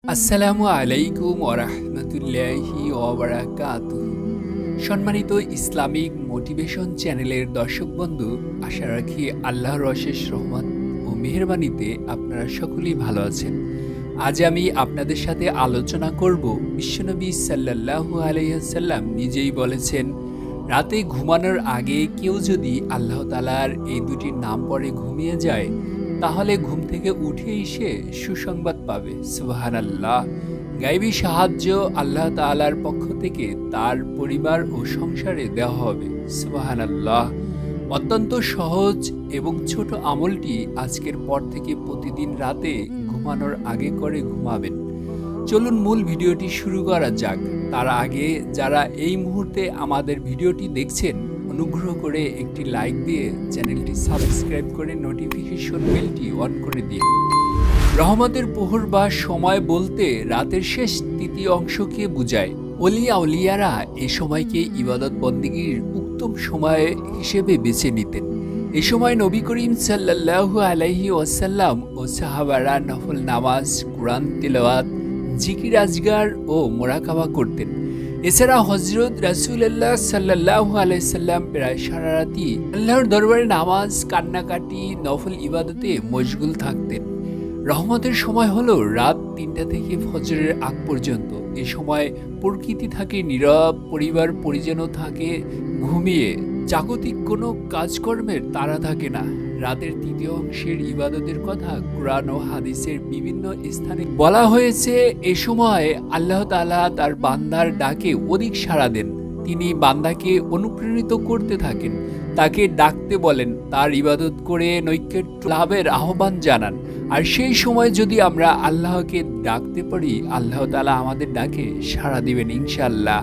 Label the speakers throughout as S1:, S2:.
S1: আসসালামু আলাইকুম ওয়া রাহমাতুল্লাহি ওয়া বারাকাতুহু। সম্মানিত ইসলামিক মোটিভেশন চ্যানেলের দর্শক বন্ধু, আশা রাখি আল্লাহর অশেষ রহমত ও মেহেরবানিতে আপনারা সকলেই ভালো আছেন। আজ আমি আপনাদের সাথে আলোচনা করব, বিশ্বনবী সাল্লাল্লাহু আলাইহি ওয়াসাল্লাম নিজেই বলেছেন, রাতে ঘুমানোর আগে কেউ যদি আল্লাহ তাআলার এই দুটি নাম পড়ে ঘুমিয়ে যায়, তাহলে ঘুম থেকে উঠে এসে সুসংবাদ পাবে। সুবহানাল্লাহ। গায়বী সাহায্য আল্লাহ তাআলার পক্ষ থেকে তার পরিবার ও সংসারে দেওয়া হবে। সুবহানাল্লাহ। অত্যন্ত সহজ এবং ছোট আমলটি আজকের পর থেকে প্রতিদিন রাতে ঘুমানোর আগে করে ঘুমাবেন। চলুন মূল ভিডিওটি শুরু করা যাক। তার আগে যারা এই মুহূর্তে আমাদের ভিডিওটি দেখছেন, অনুগ্রহ করে একটি লাইক দিয়ে চ্যানেলটি সাবস্ক্রাইব করে নোটিফিকেশন বেলটি অন করে দিন। রহমতের প্রহর বা সময় বলতে রাতের শেষ তৃতীয় অংশকে বোঝায়। ওলিয়া আউলিয়ারা এই সময়কে ইবাদত বন্দেগীর উত্তম সময় হিসেবে বেছে নিতেন। এই সময় নবী করিম সাল্লাল্লাহু আলাইহি ওয়াসাল্লাম ও সাহাবারা নফল নামাজ, কুরআন তিলাওয়াত, জিকির আজগার ও মোরাকাবা করতেন। এছাড়া হযরত রাসূলুল্লাহ সাল্লাল্লাহু আলাইহি সাল্লাম প্রায় সারা রাতি আল্লাহর দরবারে নামাজ, কান্নাকাটি, নফল ইবাদতে মশগুল থাকতেন। রহমতের সময় হলো রাত ৩টা থেকে ফজরের আগ পর্যন্ত। এ সময় প্রকৃতি থাকে নীরব, পরিবার পরিজনও থাকে ঘুমিয়ে, জাগতিক কোনো কাজকর্মের তাড়া থাকে না। রাতের তৃতীয় অংশের ইবাদতের কথা কুরআন ও হাদিসের বিভিন্ন স্থানে বলা হয়েছে। এ সময় আল্লাহ তাআলা তার বান্দার ডাকে অধিক সাড়া দেন। তিনি বান্দাকে অনুপ্রাণিত করতে থাকেন, তাকে ডাকতে বলেন, তার ইবাদত করে নৈকট্য লাভের আহ্বান জানান। আর সেই সময় যদি আমরা আল্লাহকে ডাকতে পারি, আল্লাহ তাআলা আমাদের ডাকে সাড়া দিবেন ইনশাআল্লাহ।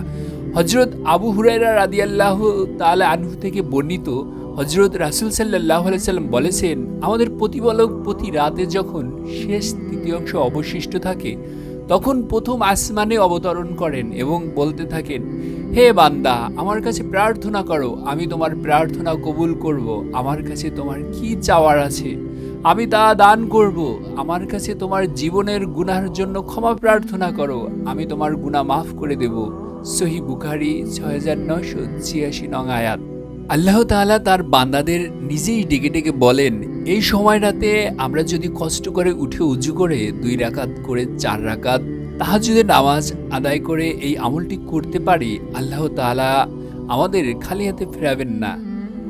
S1: হযরত আবু হুরায়রা রাদিয়াল্লাহু তাআলা আনহু থেকে বর্ণিত, হযরত রাসূল সাল্লাল্লাহু আলাইহি সাল্লাম বলেছেন, আমাদের প্রতিপালক প্রতি রাতে যখন শেষ তৃতীয়াংশ অবশিষ্ট থাকে, তখন প্রথম আসমানে অবতরণ করেন এবং বলতে থাকেন, হে বান্দা, আমার কাছে প্রার্থনা করো, আমি তোমার প্রার্থনা কবুল করব। আমার কাছে তোমার কি চাওয়ার আছে, আমি তা দান করব। আমার কাছে তোমার জীবনের গুনার জন্য ক্ষমা প্রার্থনা করো, আমি তোমার গুনাহ মাফ করে দেব। সহিহ বুখারী ৬৯৮৬ নং আয়াত। আল্লাহ তাআলা তার বান্দাদের নিজেই ডেকে ডেকে বলেন, এই সময়টাতে আমরা যদি কষ্ট করে উঠে উজু করে ২ রাকাত করে ৪ রাকাত তাহাজ্জুদের নামাজ আদায় করে এই আমলটি করতে পারি, আল্লাহ তাআলা আমাদের খালি হাতে ফেরাবেন না।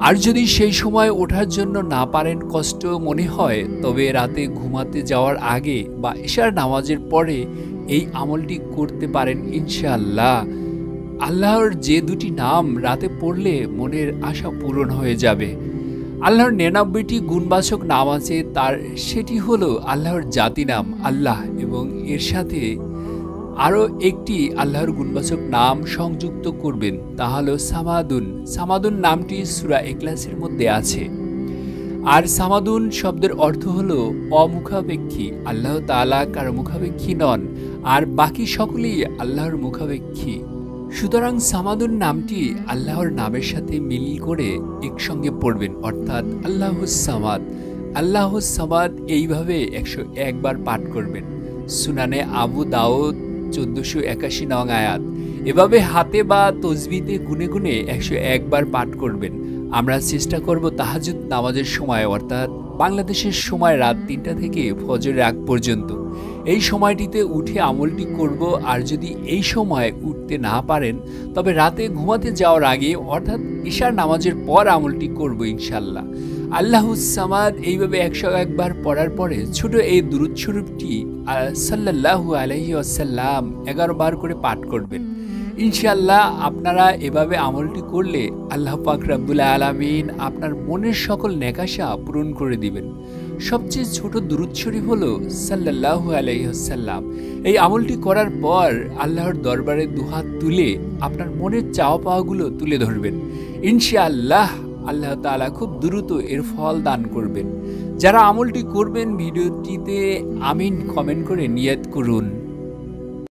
S1: আর যদি সেই সময় ওঠার জন্য না পারেন, কষ্ট মনে হয়, তবে রাতে ঘুমাতে যাওয়ার আগে বা ইশার নামাজের পরে এই আমলটি করতে পারেন ইনশাআল্লাহ। আল্লাহর যে দুটি নাম রাতে পড়লে মনের আশা পূরণ হয়ে যাবে। আল্লাহর ৯৯টি গুণবাচক নাম আছে, তার সেটি হলো আল্লাহর জাতি নাম আল্লাহ, এবং এর সাথে আরও একটি আল্লাহর গুণবাচক নাম সংযুক্ত করবেন, তা হলো সামাদুন। সামাদুন নামটি সূরা ইখলাসের মধ্যে আছে। আর সামাদুন শব্দের অর্থ হলো অমুখাপেক্ষী। আল্লাহ তাআলা কারো মুখাপেক্ষী নন, আর বাকি সকলেই আল্লাহর মুখাপেক্ষী। সুতরাং সামাদুন নামটি আল্লাহর নামের সাথে মিল করে একসঙ্গে পড়বেন, অর্থাৎ আল্লাহুস সামাদ। আল্লাহুস সামাদ এইভাবে ১০১ বার পাঠ করবেন। সুনানে আবু দাউদ ১৪৮১ নং আয়াত। এভাবে হাতে বা তসবিতে গুনে গুনে ১০১ বার পাঠ করবেন। আমরা চেষ্টা করব তাহাজ্জুদ নামাজের সময়, অর্থাৎ বাংলাদেশের সময় রাত ৩টা থেকে ফজরের আগ পর্যন্ত এই সময়টিতে উঠে আমলটি করব। আর যদি এই সময় উঠতে না পারেন, তবে রাতে ঘুমাতে যাওয়ার আগে, অর্থাৎ ইশার নামাজের পর আমলটি করব ইনশাআল্লাহ। আল্লাহুস সামাদ এইভাবে ১০১ বার পড়ার পরে ছোট এই দুরূদ শরীফটি সাল্লাল্লাহু আলাইহি ওয়াসাল্লাম ১১ বার করে পাঠ করবেন ইনশাআল্লাহ। আপনারা এভাবে আমলটি করলে আল্লাহ পাক রব্বুল আলামিন আপনার মনের সকল নেকাশা পূরণ করে দিবেন। সবচেয়ে ছোট দুরূদ শরীফ হলো সাল্লাল্লাহু আলাইহি ওয়াসাল্লাম। এই আমলটি করার পর আল্লাহর দরবারে দুহাত তুলে আপনার মনের চাওয়া পাওয়াগুলো তুলে ধরবেন ইনশাআল্লাহ। আল্লাহ তাআলা খুব দ্রুত এর ফল দান করবেন। যারা আমলটি করবেন, ভিডিওটিতে আমিন কমেন্ট করে নিয়ত করুন।